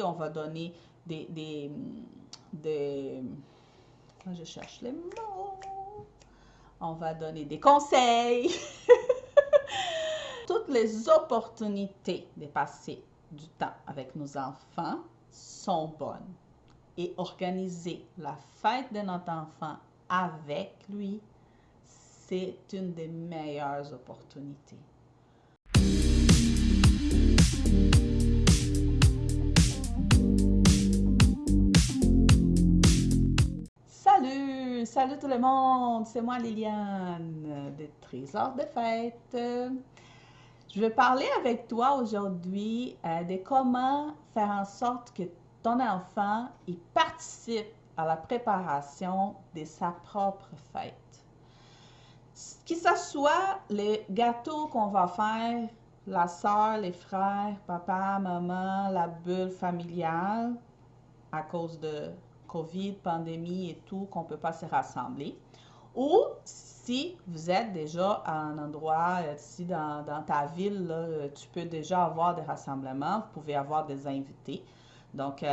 on va donner je cherche les mots. On va donner des conseils. Toutes les opportunités de passer du temps avec nos enfants sont bonnes. Et organiser la fête de notre enfant avec lui, c'est une des meilleures opportunités. Salut tout le monde, c'est moi Liliane de Trésors de fête. Je vais parler avec toi aujourd'hui de comment faire en sorte que ton enfant il participe à la préparation de sa propre fête. Que ce soit les gâteaux qu'on va faire, la soeur, les frères, papa, maman, la bulle familiale, à cause de COVID, pandémie et tout, qu'on ne peut pas se rassembler. Ou si vous êtes déjà à un endroit, ici dans ta ville, là, tu peux déjà avoir des rassemblements, vous pouvez avoir des invités. Donc,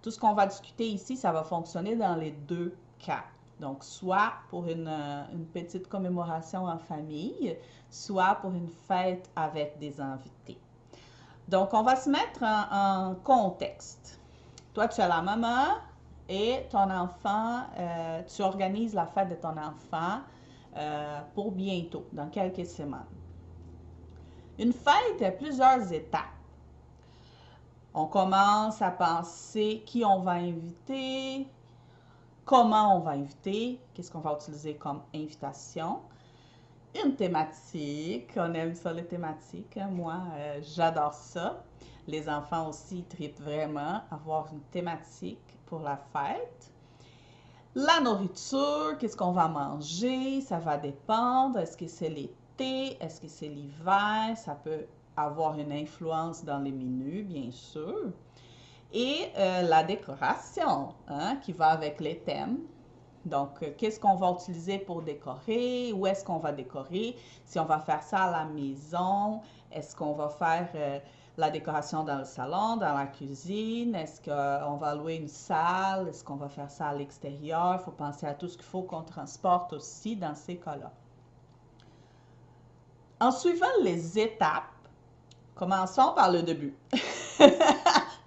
tout ce qu'on va discuter ici, ça va fonctionner dans les deux cas. Donc, soit pour une petite commémoration en famille, soit pour une fête avec des invités. Donc, on va se mettre en contexte. Toi, tu es la maman et ton enfant, tu organises la fête de ton enfant pour bientôt, dans quelques semaines. Une fête a plusieurs étapes. On commence à penser qui on va inviter, comment on va inviter, qu'est-ce qu'on va utiliser comme invitation. Une thématique, on aime ça les thématiques, hein? Moi j'adore ça. Les enfants aussi trippent vraiment avoir une thématique pour la fête. La nourriture, qu'est-ce qu'on va manger, ça va dépendre. Est-ce que c'est l'été, est-ce que c'est l'hiver, ça peut avoir une influence dans les menus, bien sûr. Et la décoration, hein, qui va avec les thèmes. Donc, qu'est-ce qu'on va utiliser pour décorer? Où est-ce qu'on va décorer? Si on va faire ça à la maison, est-ce qu'on va faire la décoration dans le salon, dans la cuisine? Est-ce qu'on va louer une salle? Est-ce qu'on va faire ça à l'extérieur? Il faut penser à tout ce qu'il faut qu'on transporte aussi dans ces cas-là. En suivant les étapes, commençons par le début.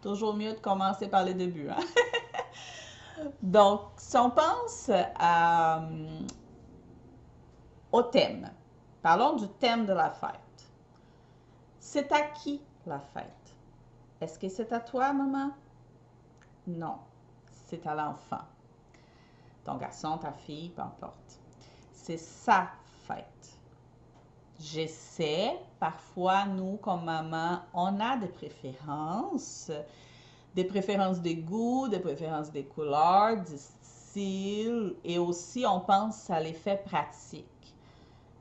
Toujours mieux de commencer par le début, hein? Donc, si on pense au thème, parlons du thème de la fête. C'est à qui la fête? Est-ce que c'est à toi, maman? Non, c'est à l'enfant. Ton garçon, ta fille, peu importe. C'est sa fête. J'essaie, parfois, nous, comme maman, on a des préférences de goût, des préférences des couleurs, du style, et aussi on pense à l'effet pratique.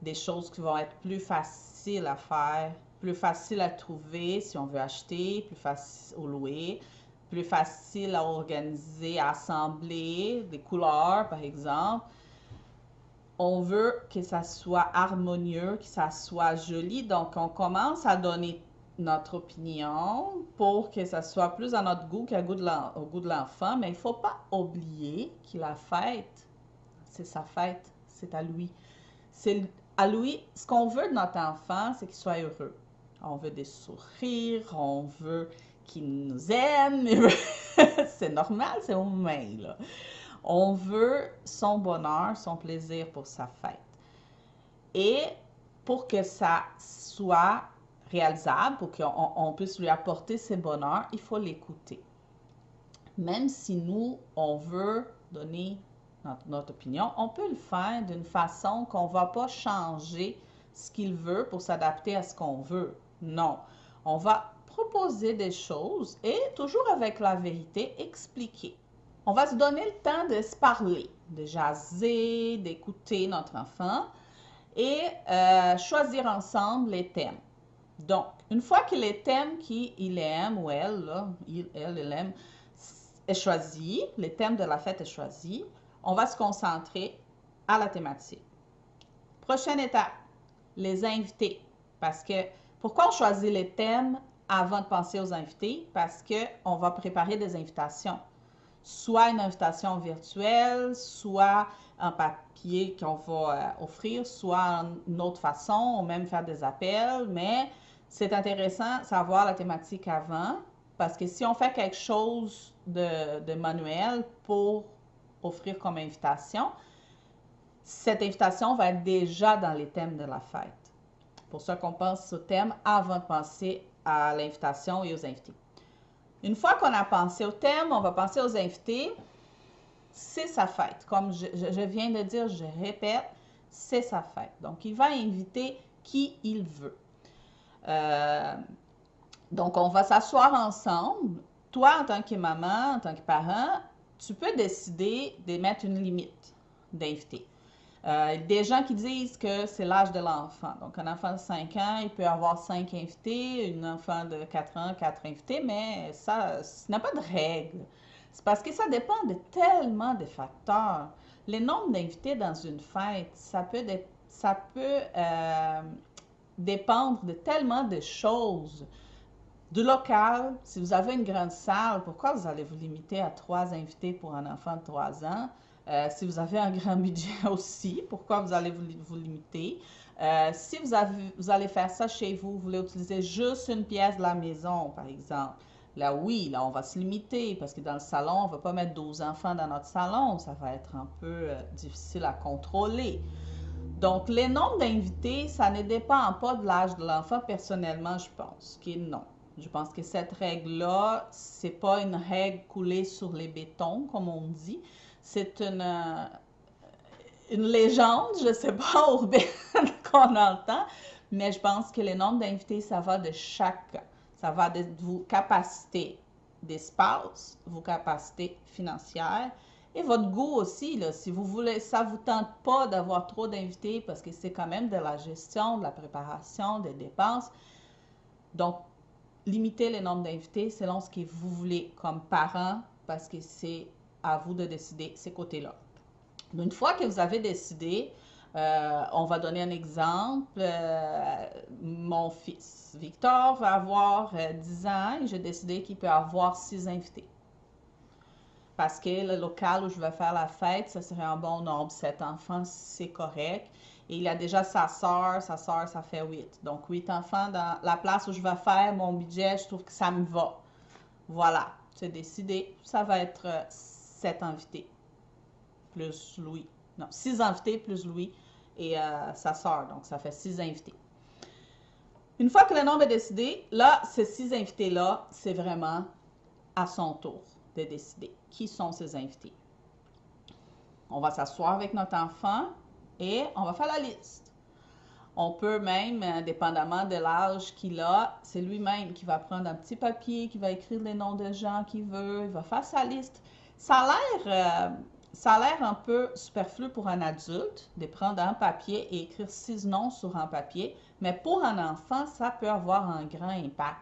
Des choses qui vont être plus faciles à faire, plus faciles à trouver si on veut acheter, plus facile à louer, plus facile à organiser, à assembler, des couleurs par exemple. On veut que ça soit harmonieux, que ça soit joli, donc on commence à donner notre opinion pour que ça soit plus à notre goût qu'au goût de l'enfant, mais il ne faut pas oublier que la fête, c'est sa fête, c'est à lui. C'est à lui, ce qu'on veut de notre enfant, c'est qu'il soit heureux. On veut des sourires, on veut qu'il nous aime. C'est normal, c'est humain, là. On veut son bonheur, son plaisir pour sa fête. Et pour que ça soit réalisable, pour qu'on puisse lui apporter ses bonheurs, il faut l'écouter. Même si nous, on veut donner notre opinion, on peut le faire d'une façon qu'on ne va pas changer ce qu'il veut pour s'adapter à ce qu'on veut. Non, on va proposer des choses et toujours avec la vérité, expliquer. On va se donner le temps de se parler, de jaser, d'écouter notre enfant et choisir ensemble les thèmes. Donc, une fois que les thèmes qu'il aime ou elle, là, elle aime, est choisi, les thèmes de la fête est choisi, on va se concentrer à la thématique. Prochaine étape, les invités. Parce que pourquoi on choisit les thèmes avant de penser aux invités parce qu'on va préparer des invitations. Soit une invitation virtuelle, soit un papier qu'on va offrir, soit une autre façon, ou même faire des appels. Mais c'est intéressant de savoir la thématique avant parce que si on fait quelque chose de manuel pour offrir comme invitation, cette invitation va être déjà dans les thèmes de la fête. Pour ça qu'on pense au thème avant de penser à l'invitation et aux invités. Une fois qu'on a pensé au thème, on va penser aux invités. C'est sa fête. Comme je viens de dire, je répète, c'est sa fête. Donc, il va inviter qui il veut. Donc, on va s'asseoir ensemble. Toi, en tant que maman, en tant que parent, tu peux décider de mettre une limite d'invités. Des gens qui disent que c'est l'âge de l'enfant. Donc, un enfant de 5 ans, il peut avoir 5 invités, un enfant de 4 ans, 4 invités, mais ça n'a pas de règle. C'est parce que ça dépend de tellement de facteurs. Le nombre d'invités dans une fête, ça peut dépendre de tellement de choses. Du local, si vous avez une grande salle, pourquoi vous allez vous limiter à 3 invités pour un enfant de 3 ans? Si vous avez un grand budget aussi, pourquoi vous allez vous limiter? Si vous allez faire ça chez vous, vous voulez utiliser juste une pièce de la maison, par exemple. Là, oui, là, on va se limiter parce que dans le salon, on ne va pas mettre 12 enfants dans notre salon. Ça va être un peu difficile à contrôler. Donc, les nombres d'invités, ça ne dépend pas de l'âge de l'enfant, personnellement, je pense que non. Je pense que cette règle-là, c'est pas une règle coulée sur les bétons, comme on dit. C'est une légende, je ne sais pas, urbaine qu'on entend, mais je pense que le nombre d'invités, ça va de chacun. Ça va de vos capacités d'espace, vos capacités financières et votre goût aussi. Là, si vous voulez, ça ne vous tente pas d'avoir trop d'invités parce que c'est quand même de la gestion, de la préparation, des dépenses. Donc, limitez le nombre d'invités selon ce que vous voulez comme parent parce que c'est à vous de décider ces côtés-là. Une fois que vous avez décidé, on va donner un exemple. Mon fils, Victor, va avoir 10 ans et j'ai décidé qu'il peut avoir 6 invités. Parce que le local où je vais faire la fête, ça serait un bon nombre. 7 enfants, c'est correct. Et il a déjà sa soeur, ça fait 8. Donc 8 enfants dans la place où je vais faire mon budget, je trouve que ça me va. Voilà, c'est décidé. Ça va être 7 invités plus Louis. Non, 6 invités plus Louis et sa soeur. Donc, ça fait 6 invités. Une fois que le nombre est décidé, là, ces 6 invités-là, c'est vraiment à son tour de décider qui sont ces invités. On va s'asseoir avec notre enfant et on va faire la liste. On peut même, dépendamment de l'âge qu'il a, c'est lui-même qui va prendre un petit papier, qui va écrire les noms de gens qu'il veut, il va faire sa liste. Ça a l'air un peu superflu pour un adulte de prendre un papier et écrire 6 noms sur un papier, mais pour un enfant, ça peut avoir un grand impact.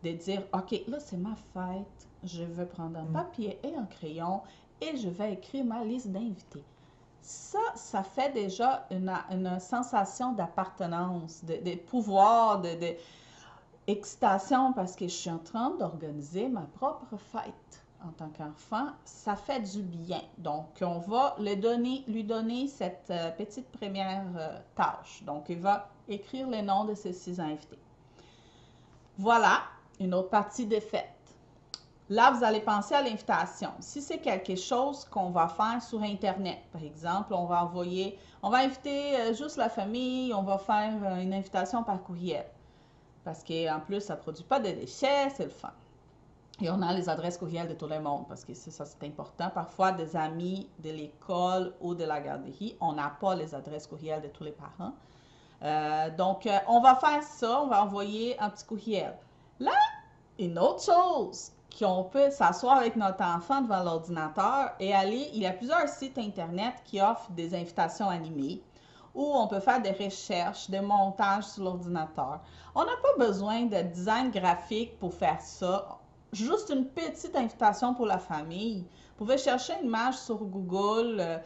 De dire, OK, là, c'est ma fête, je vais prendre un papier et un crayon et je vais écrire ma liste d'invités. Ça fait déjà une sensation d'appartenance, de pouvoir, d'excitation parce que je suis en train d'organiser ma propre fête en tant qu'enfant. Ça fait du bien. Donc, on va lui donner cette petite première tâche. Donc, il va écrire les noms de ses 6 invités. Voilà, une autre partie des fêtes. Là, vous allez penser à l'invitation. Si c'est quelque chose qu'on va faire sur Internet, par exemple, on va inviter juste la famille, on va faire une invitation par courriel. Parce qu'en plus, ça ne produit pas de déchets, c'est le fun. Et on a les adresses courriel de tout le monde, parce que ça, c'est important. Parfois, des amis de l'école ou de la garderie, on n'a pas les adresses courriel de tous les parents. Donc, on va faire ça, on va envoyer un petit courriel. Là, une autre chose, qu'on peut s'asseoir avec notre enfant devant l'ordinateur et aller, il y a plusieurs sites Internet qui offrent des invitations animées où on peut faire des recherches, des montages sur l'ordinateur. On n'a pas besoin de design graphique pour faire ça. Juste une petite invitation pour la famille. Vous pouvez chercher une image sur Google.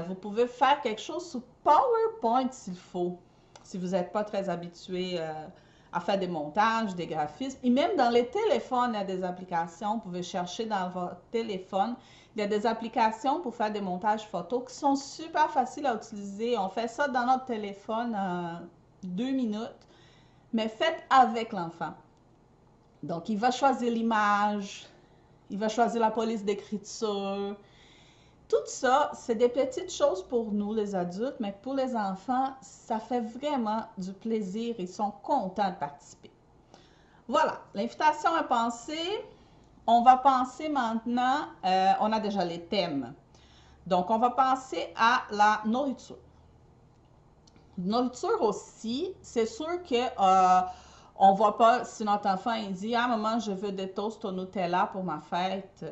Vous pouvez faire quelque chose sur PowerPoint s'il faut. Si vous n'êtes pas très habitué à faire des montages, des graphismes. Et même dans les téléphones, il y a des applications. Vous pouvez chercher dans votre téléphone. Il y a des applications pour faire des montages photos qui sont super faciles à utiliser. On fait ça dans notre téléphone en 2 minutes, mais faites avec l'enfant. Donc, il va choisir l'image, il va choisir la police d'écriture. Tout ça, c'est des petites choses pour nous, les adultes, mais pour les enfants, ça fait vraiment du plaisir. Ils sont contents de participer. Voilà, l'invitation est pensée. On va penser maintenant, on a déjà les thèmes. Donc, on va penser à la nourriture. Nourriture aussi, c'est sûr que on ne va pas, si notre enfant il dit « Ah, maman, je veux des toasts au Nutella pour ma fête. »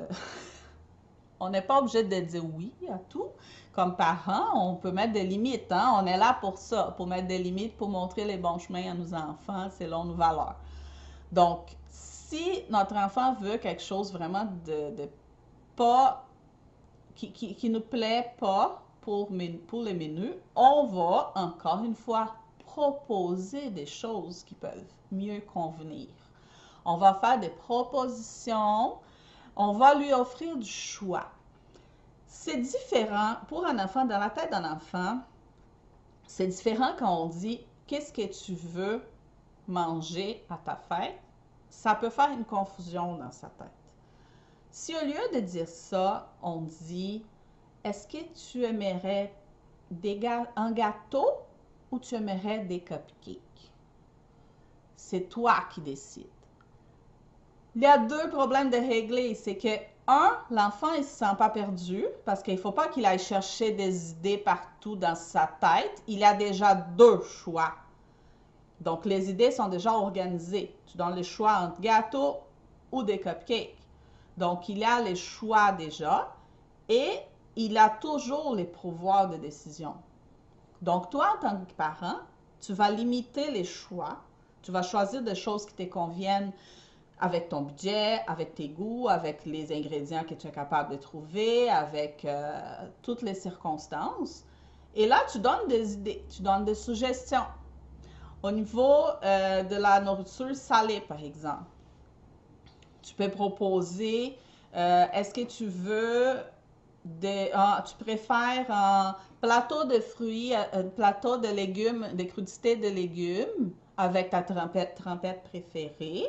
On n'est pas obligé de dire oui à tout. Comme parents, on peut mettre des limites. Hein? On est là pour ça, pour mettre des limites, pour montrer les bons chemins à nos enfants selon nos valeurs. Donc, si notre enfant veut quelque chose vraiment de pas, qui nous plaît pas pour les menus, on va, encore une fois, proposer des choses qui peuvent mieux convenir. On va faire des propositions, on va lui offrir du choix. C'est différent pour un enfant, dans la tête d'un enfant, c'est différent quand on dit « Qu'est-ce que tu veux manger à ta fête? » Ça peut faire une confusion dans sa tête. Si au lieu de dire ça, on dit « Est-ce que tu aimerais un gâteau ou tu aimerais des cupcakes? » C'est toi qui décides. Il y a 2 problèmes de régler. C'est que, l'enfant il ne se sent pas perdu parce qu'il ne faut pas qu'il aille chercher des idées partout dans sa tête. Il a déjà 2 choix. Donc, les idées sont déjà organisées. Tu donnes le choix entre gâteau ou des cupcakes. Donc, il a les choix déjà et il a toujours les pouvoirs de décision. Donc, toi, en tant que parent, tu vas limiter les choix. Tu vas choisir des choses qui te conviennent avec ton budget, avec tes goûts, avec les ingrédients que tu es capable de trouver, avec toutes les circonstances. Et là, tu donnes des idées, tu donnes des suggestions. Au niveau de la nourriture salée, par exemple, tu peux proposer, est-ce que tu veux, tu préfères un plateau de fruits, un plateau de légumes, de crudités de légumes avec ta trempette préférée?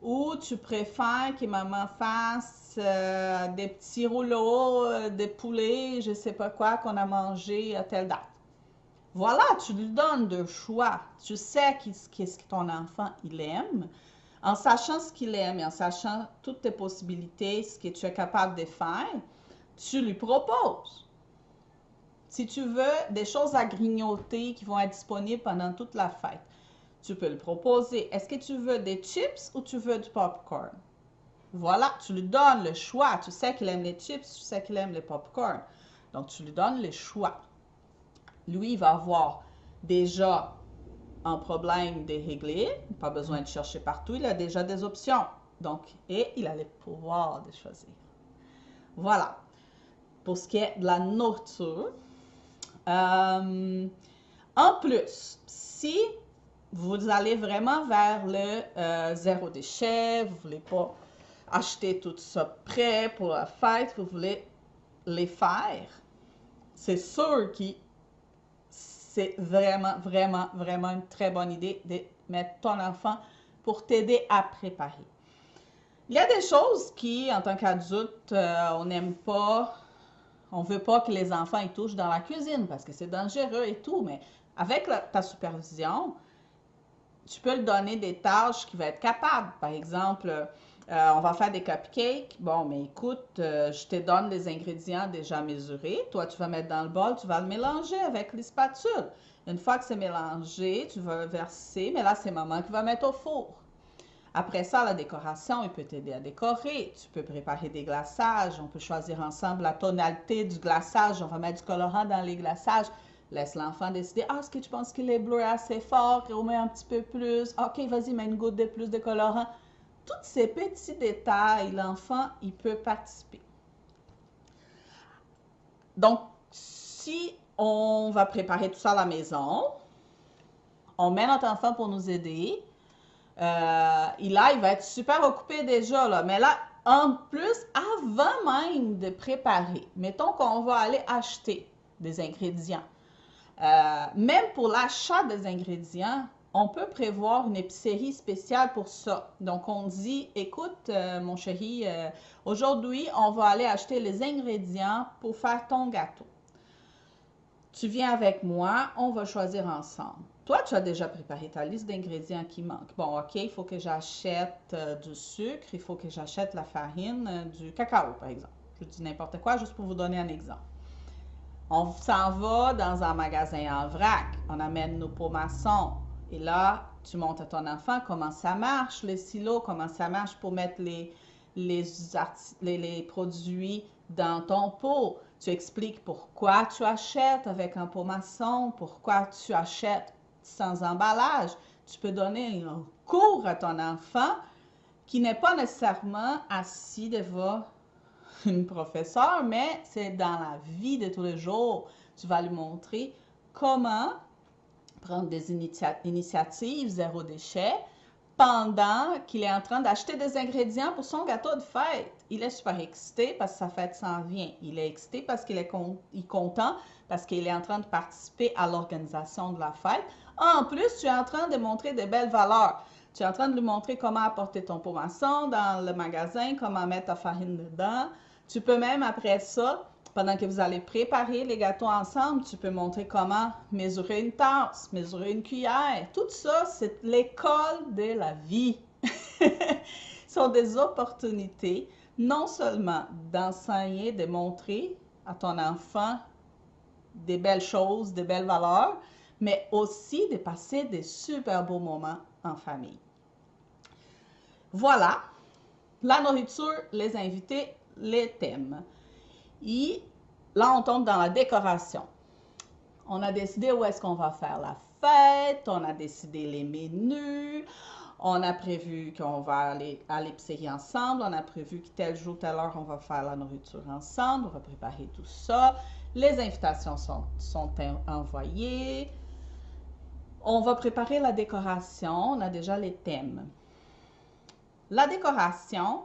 Ou tu préfères que maman fasse des petits rouleaux de poulet, je ne sais pas quoi, qu'on a mangé à telle date. Voilà, tu lui donnes 2 choix. Tu sais qu'est-ce que ton enfant il aime. En sachant ce qu'il aime et en sachant toutes tes possibilités, ce que tu es capable de faire, tu lui proposes. Si tu veux des choses à grignoter qui vont être disponibles pendant toute la fête, tu peux le proposer. Est-ce que tu veux des chips ou tu veux du popcorn? Voilà, tu lui donnes le choix. Tu sais qu'il aime les chips, tu sais qu'il aime le popcorn. Donc, tu lui donnes le choix. Lui, il va avoir déjà un problème de régler. Pas besoin de chercher partout. Il a déjà des options. Donc, et il a le pouvoir de choisir. Voilà. Pour ce qui est de la nourriture. En plus, si vous allez vraiment vers le zéro déchet, vous ne voulez pas acheter tout ça prêt pour la fête, vous voulez les faire, c'est sûr que c'est vraiment, vraiment, vraiment une très bonne idée de mettre ton enfant pour t'aider à préparer. Il y a des choses qui, en tant qu'adulte, on n'aime pas, on ne veut pas que les enfants y touchent dans la cuisine parce que c'est dangereux et tout, mais avec ta supervision, tu peux lui donner des tâches qu'il va être capable. Par exemple, on va faire des cupcakes. Bon, mais écoute, je te donne des ingrédients déjà mesurés. Toi, tu vas mettre dans le bol, tu vas le mélanger avec les spatules. Une fois que c'est mélangé, tu vas le verser, mais là, c'est maman qui va mettre au four. Après ça, la décoration, il peut t'aider à décorer. Tu peux préparer des glaçages. On peut choisir ensemble la tonalité du glaçage. On va mettre du colorant dans les glaçages. Laisse l'enfant décider. Ah, est-ce que tu penses que le bleu est assez fort? On met un petit peu plus. OK, vas-y, mets une goutte de plus de colorant. Tous ces petits détails, l'enfant, il peut participer. Donc, si on va préparer tout ça à la maison, on met notre enfant pour nous aider. il va être super occupé déjà, là. Mais là, en plus, avant même de préparer, mettons qu'on va aller acheter des ingrédients. Même pour l'achat des ingrédients, on peut prévoir une épicerie spéciale pour ça. Donc, on dit, écoute, mon chéri, aujourd'hui, on va aller acheter les ingrédients pour faire ton gâteau. Tu viens avec moi, on va choisir ensemble. Toi, tu as déjà préparé ta liste d'ingrédients qui manquent. Bon, OK, il faut que j'achète du sucre, il faut que j'achète la farine, du cacao, par exemple. Je dis n'importe quoi, juste pour vous donner un exemple. On s'en va dans un magasin en vrac, on amène nos pots maçons. Et là, tu montres à ton enfant comment ça marche, les silos, comment ça marche pour mettre les produits dans ton pot. Tu expliques pourquoi tu achètes avec un pot maçon, pourquoi tu achètes sans emballage. Tu peux donner un cours à ton enfant qui n'est pas nécessairement assis devant une professeure, mais c'est dans la vie de tous les jours. Tu vas lui montrer comment prendre des initiatives zéro déchet pendant qu'il est en train d'acheter des ingrédients pour son gâteau de fête. Il est super excité parce que sa fête s'en vient. Il est excité parce qu'il est content, parce qu'il est en train de participer à l'organisation de la fête. En plus, tu es en train de montrer des belles valeurs. Tu es en train de lui montrer comment apporter ton pot maçon dans le magasin, comment mettre ta farine dedans. Tu peux même, après ça, pendant que vous allez préparer les gâteaux ensemble, tu peux montrer comment mesurer une tasse, mesurer une cuillère. Tout ça, c'est l'école de la vie. Ce sont des opportunités, non seulement d'enseigner, de montrer à ton enfant des belles choses, des belles valeurs, mais aussi de passer des super beaux moments en famille. Voilà, la nourriture, les invités, les thèmes. Et là, on tombe dans la décoration. On a décidé où est-ce qu'on va faire la fête, on a décidé les menus, on a prévu qu'on va aller à l'épicerie ensemble, on a prévu que tel jour, telle heure, on va faire la nourriture ensemble, on va préparer tout ça. Les invitations sont envoyées. On va préparer la décoration, on a déjà les thèmes. La décoration,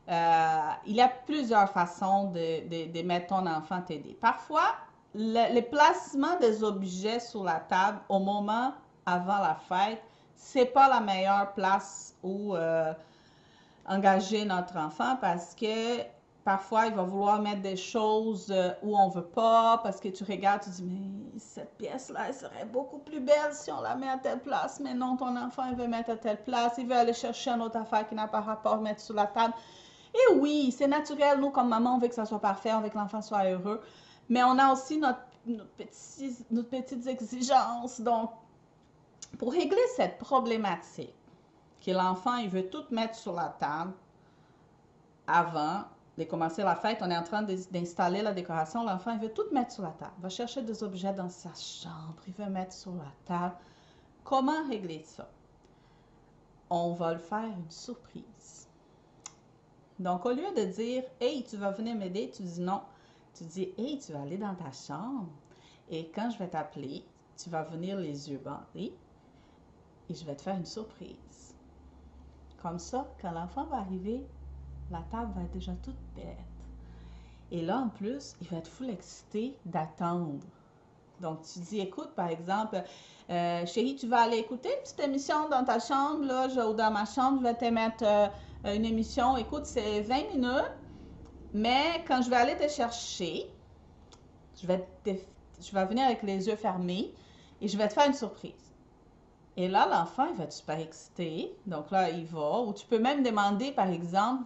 il y a plusieurs façons de mettre ton enfant t'aider. Parfois, le placement des objets sur la table au moment avant la fête, c'est pas la meilleure place où engager notre enfant parce que parfois, il va vouloir mettre des choses où on veut pas parce que tu regardes, tu dis, mais cette pièce-là, elle serait beaucoup plus belle si on la met à telle place. Mais non, ton enfant, il veut mettre à telle place. Il veut aller chercher une autre affaire qui n'a pas rapport, mettre sur la table. Et oui, c'est naturel, nous, comme maman, on veut que ça soit parfait, on veut que l'enfant soit heureux. Mais on a aussi nos petites exigences. Donc, pour régler cette problématique, que l'enfant, il veut tout mettre sur la table avant de commencer la fête, on est en train d'installer la décoration, l'enfant, il veut tout mettre sur la table. Il va chercher des objets dans sa chambre, il veut mettre sur la table. Comment régler ça? On va le faire une surprise. Donc, au lieu de dire, hey, tu vas venir m'aider, tu dis non. Tu dis, hey, tu vas aller dans ta chambre et quand je vais t'appeler, tu vas venir les yeux bandés et je vais te faire une surprise. Comme ça, quand l'enfant va arriver, la table va être déjà toute prête. Et là, en plus, il va être full excité d'attendre. Donc, tu dis, écoute, par exemple, chérie, tu vas aller écouter une petite émission dans ta chambre, là, ou dans ma chambre, je vais te mettre une émission, écoute, c'est 20 minutes, mais quand je vais aller te chercher, je vais venir avec les yeux fermés et je vais te faire une surprise. Et là, l'enfant, il va être super excité. Donc là, il va. Ou tu peux même demander, par exemple,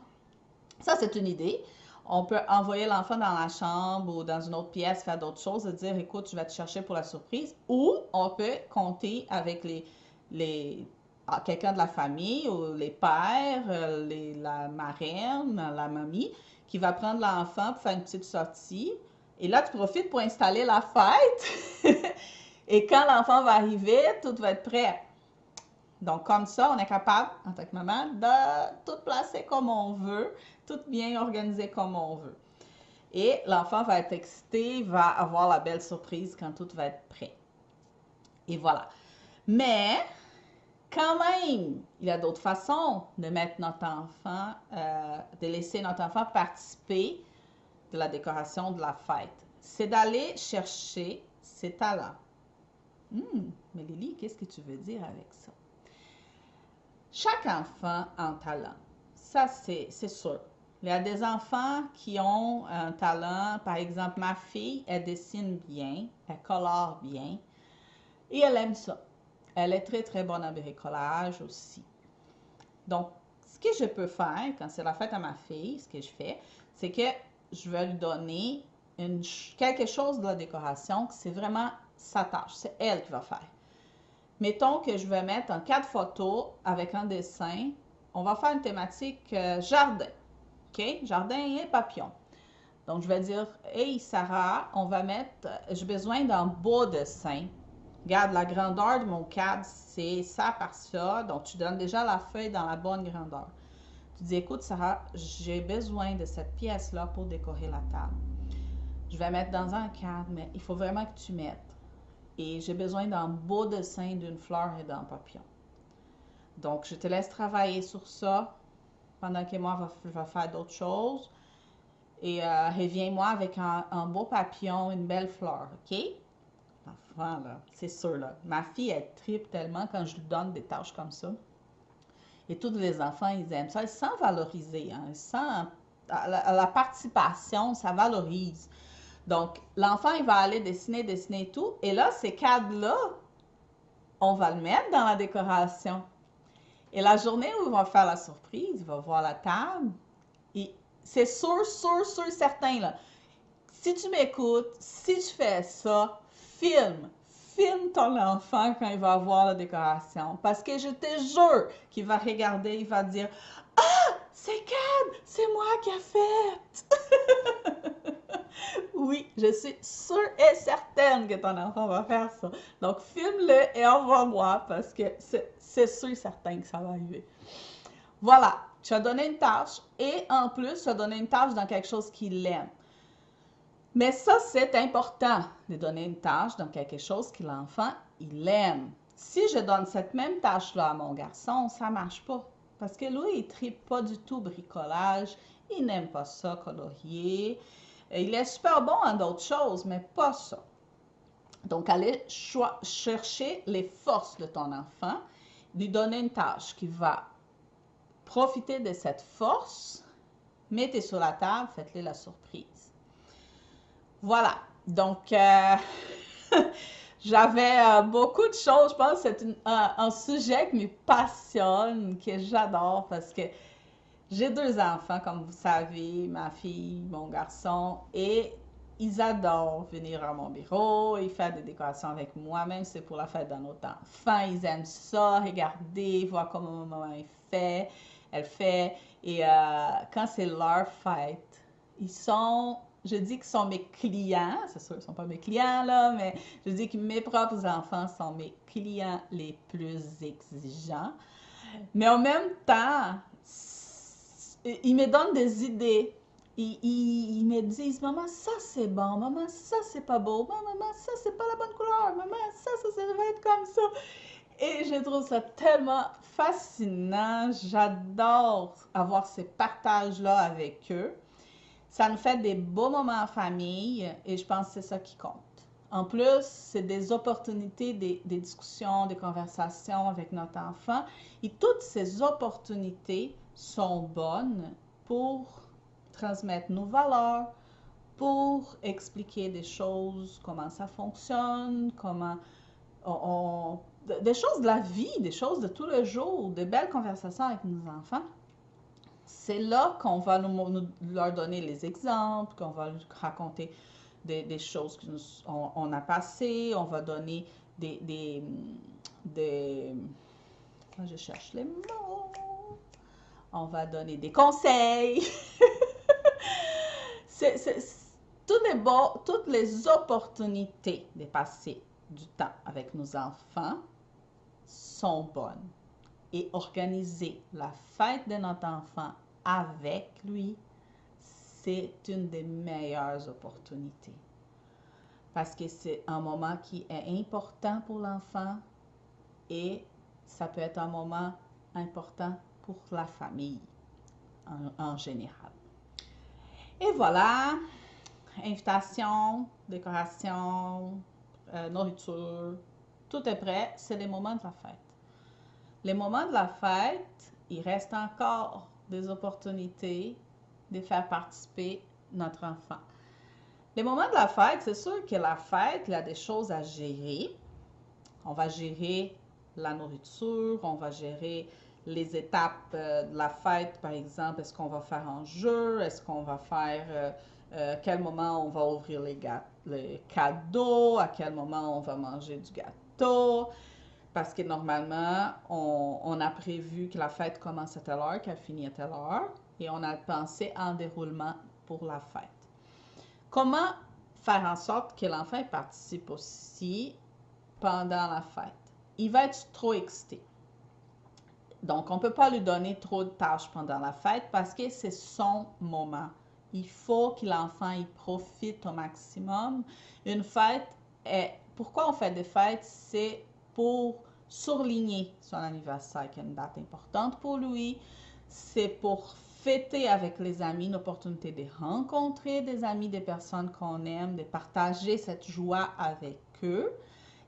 ça, c'est une idée. On peut envoyer l'enfant dans la chambre ou dans une autre pièce, faire d'autres choses, et dire, écoute, je vais te chercher pour la surprise. Ou on peut compter avec quelqu'un de la famille ou les pères, la marraine, la mamie, qui va prendre l'enfant pour faire une petite sortie. Et là, tu profites pour installer la fête. Et quand l'enfant va arriver, tout va être prêt. Donc, comme ça, on est capable, en tant que maman, de tout placer comme on veut, tout bien organiser comme on veut. Et l'enfant va être excité, va avoir la belle surprise quand tout va être prêt. Et voilà. Mais, quand même, il y a d'autres façons de mettre notre enfant, de laisser notre enfant participer de la décoration de la fête. C'est d'aller chercher ses talents. Mais Lily, qu'est-ce que tu veux dire avec ça? Chaque enfant a un talent. Ça, c'est sûr. Il y a des enfants qui ont un talent. Par exemple, ma fille, elle dessine bien, elle colore bien et elle aime ça. Elle est très, très bonne en bricolage aussi. Donc, ce que je peux faire quand c'est la fête à ma fille, ce que je fais, c'est que je vais lui donner quelque chose de la décoration que c'est vraiment sa tâche. C'est elle qui va faire. Mettons que je vais mettre en 4 photos avec un dessin. On va faire une thématique jardin. OK? Jardin et papillon. Donc, je vais dire, hey Sarah, on va mettre, j'ai besoin d'un beau dessin. Regarde, la grandeur de mon cadre, c'est ça par ça. Donc, tu donnes déjà la feuille dans la bonne grandeur. Tu dis, écoute Sarah, j'ai besoin de cette pièce-là pour décorer la table. Je vais mettre dans un cadre, mais il faut vraiment que tu mettes. Et j'ai besoin d'un beau dessin d'une fleur et d'un papillon. Donc, je te laisse travailler sur ça pendant que moi, je vais faire d'autres choses. Et reviens-moi avec un beau papillon, une belle fleur, OK? Enfin, là, c'est sûr, là. Ma fille, elle tripe tellement quand je lui donne des tâches comme ça. Et tous les enfants, ils aiment ça. Ils se sentent valorisés, hein? Ils se sentent la participation, ça valorise. Donc, l'enfant, il va aller dessiner, dessiner et tout. Et là, ces cadres-là, on va le mettre dans la décoration. Et la journée où il va faire la surprise, il va voir la table. Et c'est sûr, certain, là. Si tu m'écoutes, si tu fais ça, filme. Filme ton enfant quand il va voir la décoration. Parce que je te jure qu'il va regarder, il va dire « Ah, c'est Cad, c'est moi qui ai fait! » Oui, je suis sûre et certaine que ton enfant va faire ça. Donc, filme-le et envoie-moi parce que c'est sûr et certain que ça va arriver. Voilà, tu as donné une tâche et en plus, tu as donné une tâche dans quelque chose qu'il aime. Mais ça, c'est important de donner une tâche dans quelque chose que l'enfant, il aime. Si je donne cette même tâche-là à mon garçon, ça ne marche pas. Parce que lui, il ne tripe pas du tout bricolage. Il n'aime pas ça, colorier. Il est super bon en d'autres choses, mais pas ça. Donc, aller chercher les forces de ton enfant, lui donner une tâche qui va profiter de cette force, mettez sur la table, faites-lui la surprise. Voilà, donc j'avais beaucoup de choses, je pense que c'est un sujet qui me passionne, que j'adore parce que j'ai 2 enfants, comme vous savez, ma fille, mon garçon, et ils adorent venir à mon bureau et faire des décorations avec moi, même si c'est pour la fête de notre enfant. Ils aiment ça, regarder, voir comment maman elle fait. Et quand c'est leur fête, ils sont, je dis qu'ils sont mes clients, c'est sûr, ils ne sont pas mes clients là, mais je dis que mes propres enfants sont mes clients les plus exigeants. Mais en même temps, ils me donnent des idées. Ils me disent, maman, ça c'est bon, maman, ça c'est pas beau, maman, ça c'est pas la bonne couleur, maman, ça va être comme ça. Et je trouve ça tellement fascinant. J'adore avoir ces partages-là avec eux. Ça nous fait des beaux moments en famille et je pense que c'est ça qui compte. En plus, c'est des opportunités, des discussions, des conversations avec notre enfant. Et toutes ces opportunités sont bonnes pour transmettre nos valeurs, pour expliquer des choses, comment ça fonctionne, comment des choses de la vie, des choses de tous les jours, de belles conversations avec nos enfants. C'est là qu'on va leur donner les exemples, qu'on va leur raconter des choses qu'on a passées, on va donner je cherche les mots, on va donner des conseils. Toutes les opportunités de passer du temps avec nos enfants sont bonnes. Et organiser la fête de notre enfant avec lui, c'est une des meilleures opportunités. Parce que c'est un moment qui est important pour l'enfant et ça peut être un moment important pour la famille en général. Et voilà, invitation, décoration, nourriture, tout est prêt, c'est les moments de la fête. Les moments de la fête, il reste encore des opportunités de faire participer notre enfant. Les moments de la fête, c'est sûr que la fête, il y a des choses à gérer. On va gérer la nourriture, on va gérer les étapes de la fête, par exemple, est-ce qu'on va faire un jeu, est-ce qu'on va faire, quel moment on va ouvrir les cadeaux, à quel moment on va manger du gâteau, parce que normalement, on a prévu que la fête commence à telle heure, qu'elle finit à telle heure, et on a pensé en déroulement pour la fête. Comment faire en sorte que l'enfant participe aussi pendant la fête? Il va être trop excité. Donc, on ne peut pas lui donner trop de tâches pendant la fête parce que c'est son moment. Il faut que l'enfant y profite au maximum. Une fête, pourquoi on fait des fêtes? C'est pour souligner son anniversaire, qui est une date importante pour lui. C'est pour fêter avec les amis, une opportunité de rencontrer des amis, des personnes qu'on aime, de partager cette joie avec eux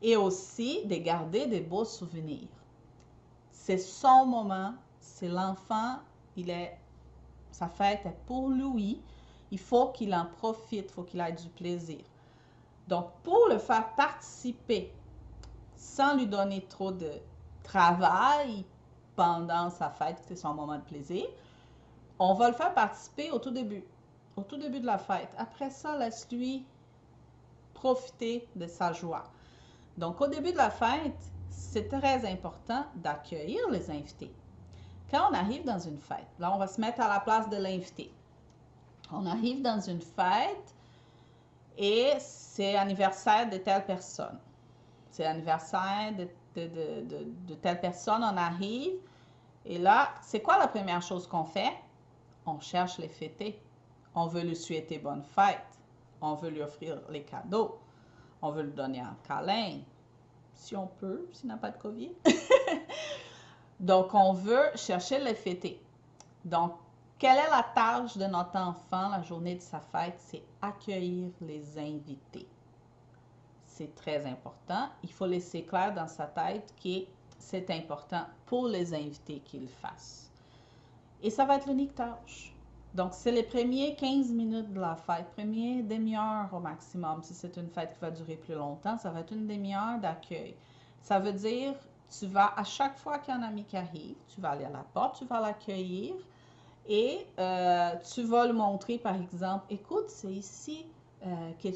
et aussi de garder des beaux souvenirs. C'est son moment, c'est l'enfant, sa fête est pour lui, il faut qu'il en profite, il faut qu'il ait du plaisir. Donc, pour le faire participer, sans lui donner trop de travail pendant sa fête, c'est son moment de plaisir, on va le faire participer au tout début de la fête. Après ça, laisse-lui profiter de sa joie. Donc, au début de la fête, c'est très important d'accueillir les invités. Quand on arrive dans une fête, là, on va se mettre à la place de l'invité. On arrive dans une fête et c'est l'anniversaire de telle personne. C'est l'anniversaire de telle personne, on arrive. Et là, c'est quoi la première chose qu'on fait? On cherche les fêter. On veut lui souhaiter bonne fête. On veut lui offrir les cadeaux. On veut lui donner un câlin, si on peut, s'il n'a pas de COVID. Donc, on veut chercher les fêter. Donc, quelle est la tâche de notre enfant la journée de sa fête? C'est accueillir les invités. C'est très important. Il faut laisser clair dans sa tête que c'est important pour les invités qu'il le fasse. Et ça va être l'unique tâche. Donc, c'est les premiers 15 minutes de la fête, première demi-heure au maximum. Si c'est une fête qui va durer plus longtemps, ça va être une demi-heure d'accueil. Ça veut dire, tu vas, à chaque fois qu'il y a un ami qui arrive, tu vas aller à la porte, tu vas l'accueillir et tu vas lui montrer, par exemple, écoute, c'est ici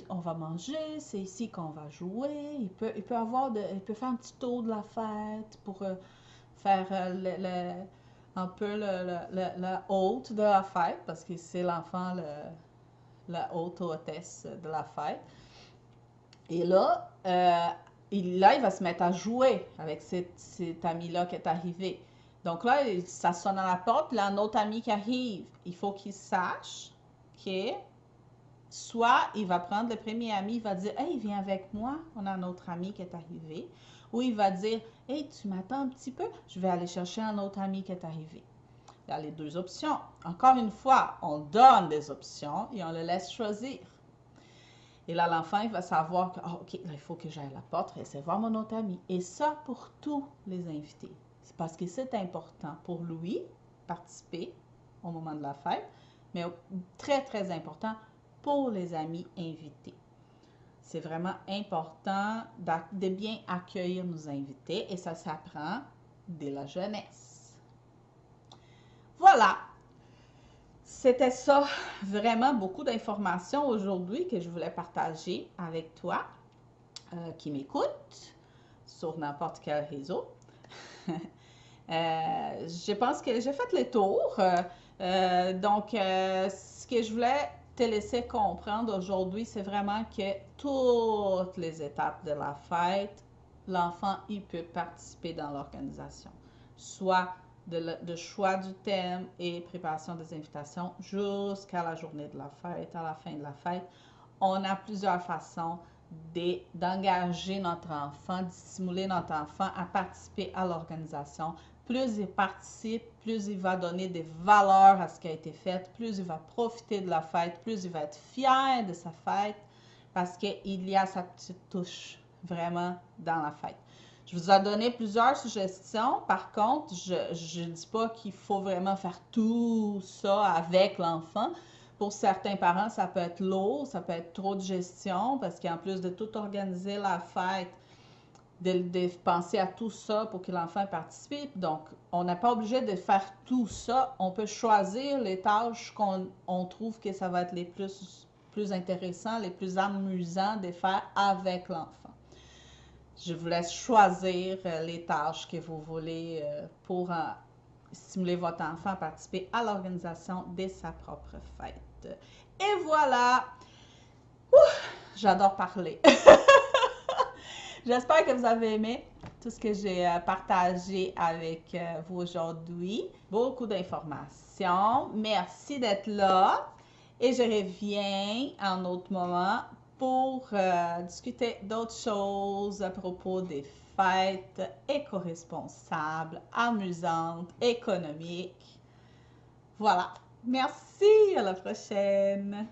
qu'on va manger, c'est ici qu'on va jouer. Il peut faire un petit tour de la fête pour faire un peu le hôte de la fête, parce que c'est l'enfant, la hôtesse de la fête. Et là, il va se mettre à jouer avec cet ami-là qui est arrivé. Donc là, ça sonne à la porte, puis il y a un autre ami qui arrive. Il faut qu'il sache que soit il va prendre le premier ami, il va dire « Hey, viens avec moi, on a un autre ami qui est arrivé. » Ou il va dire « Hey, tu m'attends un petit peu, je vais aller chercher un autre ami qui est arrivé. » Il y a les deux options. Encore une fois, on donne des options et on le laisse choisir. Et là, l'enfant, il va savoir que, oh, OK, là, il faut que j'aille à la porte recevoir mon autre ami. Et ça, pour tous les invités. C'est parce que c'est important pour lui participer au moment de la fête, mais très, très important pour les amis invités. C'est vraiment important de bien accueillir nos invités et ça s'apprend dès la jeunesse. Voilà, c'était ça, vraiment beaucoup d'informations aujourd'hui que je voulais partager avec toi qui m'écoute sur n'importe quel réseau. Je pense que j'ai fait le tour. Donc, ce que je voulais te laisser comprendre aujourd'hui, c'est vraiment que toutes les étapes de la fête, l'enfant, il peut participer dans l'organisation. Soit de choix du thème et préparation des invitations jusqu'à la journée de la fête, à la fin de la fête. On a plusieurs façons d'engager notre enfant, de stimuler notre enfant à participer à l'organisation. Plus il participe, plus il va donner des valeurs à ce qui a été fait, plus il va profiter de la fête, plus il va être fier de sa fête parce qu'il y a sa petite touche vraiment dans la fête. Je vous ai donné plusieurs suggestions. Par contre, je ne dis pas qu'il faut vraiment faire tout ça avec l'enfant. Pour certains parents, ça peut être lourd, ça peut être trop de gestion parce qu'en plus de tout organiser la fête, de penser à tout ça pour que l'enfant participe. Donc, on n'est pas obligé de faire tout ça. On peut choisir les tâches qu'on trouve que ça va être les plus intéressants, les plus amusants de faire avec l'enfant. Je vous laisse choisir les tâches que vous voulez pour stimuler votre enfant à participer à l'organisation de sa propre fête. Et voilà! J'adore parler. J'espère que vous avez aimé tout ce que j'ai partagé avec vous aujourd'hui. Beaucoup d'informations. Merci d'être là. Et je reviens à un autre moment pour discuter d'autres choses à propos des fêtes éco-responsables, amusantes, économiques. Voilà. Merci. À la prochaine.